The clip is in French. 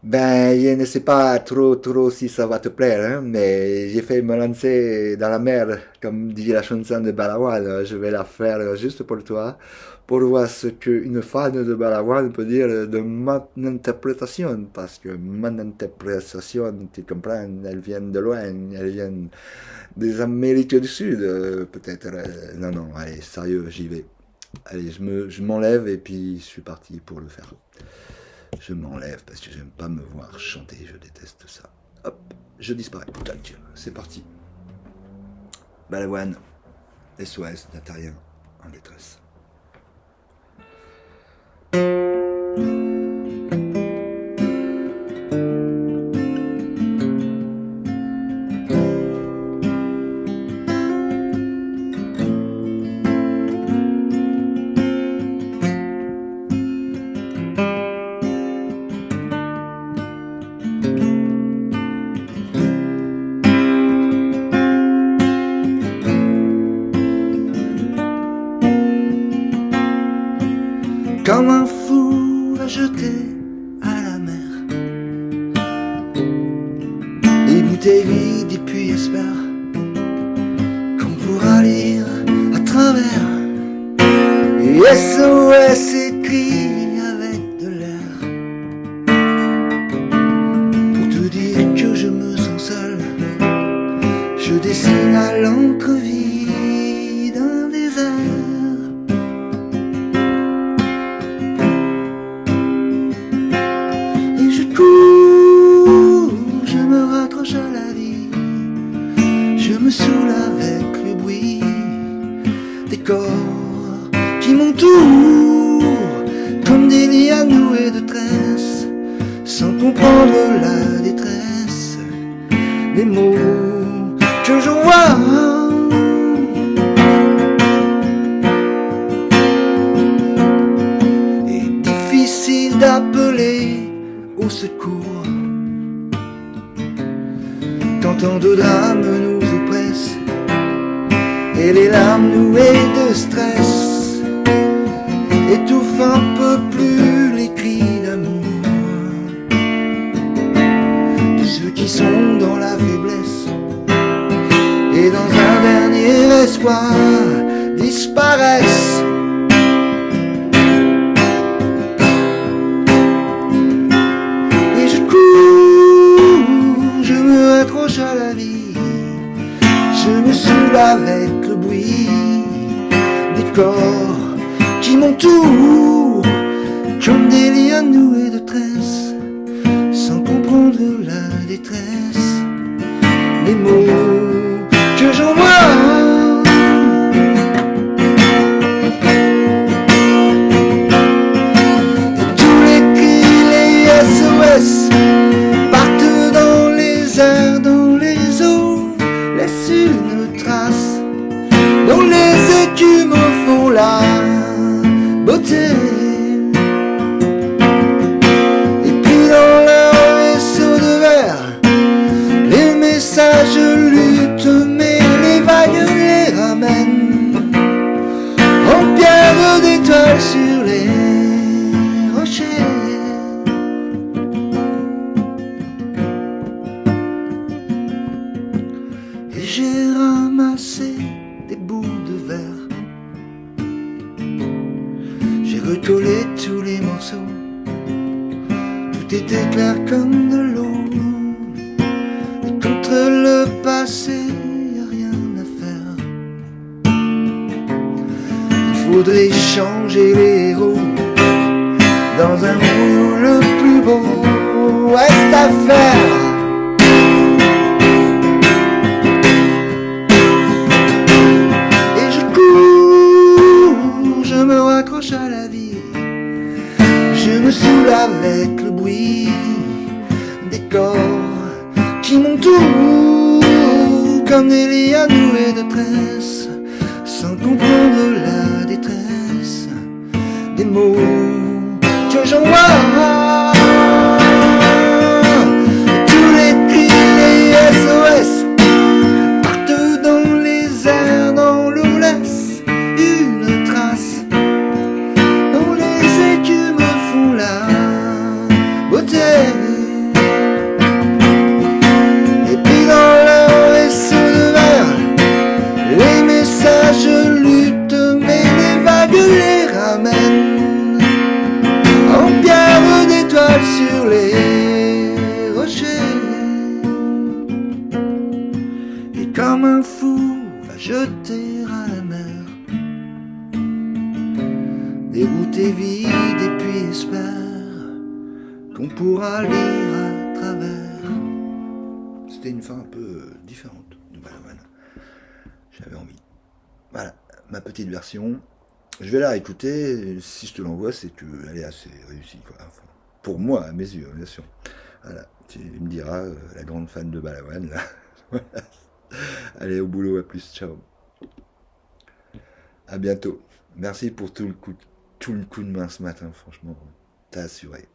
Ben, je ne sais pas trop si ça va te plaire, hein, mais j'ai fait me lancer dans la mer, comme dit la chanson de Balavoine. Je vais la faire juste pour toi, pour voir ce qu'une fan de Balavoine peut dire de mon interprétation, parce que mon interprétation, tu comprends, elle vient de loin, elle vient des Amériques du Sud, peut-être. Non, non, allez, sérieux, j'y vais. Allez, je m'enlève et puis je suis parti pour le faire. Je m'enlève parce que j'aime pas me voir chanter, je déteste ça. Hop, je disparais. Tac, c'est parti. Balavoine, SOS, Natarien, en détresse. Comme un fou va jeter à la mer des bouteilles vides et puis espère qu'on pourra lire à travers. Et SOS écrit avec de l'air pour te dire que je me sens seul. Je dessine à l'encre vide un désert. Je me raccroche à la vie, je me saoule avec le bruit des corps qui m'entourent comme des liens noués de tresses, sans comprendre la détresse des mots que j'envoie. Et difficile d'appeler au secours quand tant de drames nous oppressent et les larmes nouées de stress étouffent un peu plus les cris d'amour de ceux qui sont dans la faiblesse et dans un dernier espoir disparaissent. À la vie, je me saoule avec le bruit des corps qui m'entourent comme des liens noués de tresses, sans comprendre la détresse des mots que j'envoie. Et tous les cris, les SOS partent dans les airs, dans les eaux, laissent une trace dont les écumes font la beauté. Et puis dans leur vaisseau de verre, les messages luttent, mais les vagues les ramènent en pierre d'étoiles sur les rochers. J'ai ramassé des bouts de verre, j'ai recollé tous les morceaux, tout était clair comme de l'eau. Et contre le passé, y a rien à faire. Il faudrait changer les héros dans un monde le plus beau reste à faire. À la vie, je me saoule avec le bruit des corps qui m'entourent comme des liens noués de tresses, sans comprendre la détresse des mots que j'envoie. Tous les cris, les SOS partent dans les airs, dans l'eau laisse une trace. Beauté. qu'on pourra lire à travers. C'était une fin un peu différente de Balavoine. J'avais envie. Voilà, ma petite version. Je vais la réécouter. Si je te l'envoie, c'est qu'elle est assez réussie, quoi. Enfin, pour moi, à mes yeux, bien sûr. Voilà, tu me diras, la grande fan de Balavoine, là. Voilà. Allez, au boulot, à plus, ciao. À bientôt. Merci pour tout le coup de main ce matin, franchement. T'as assuré.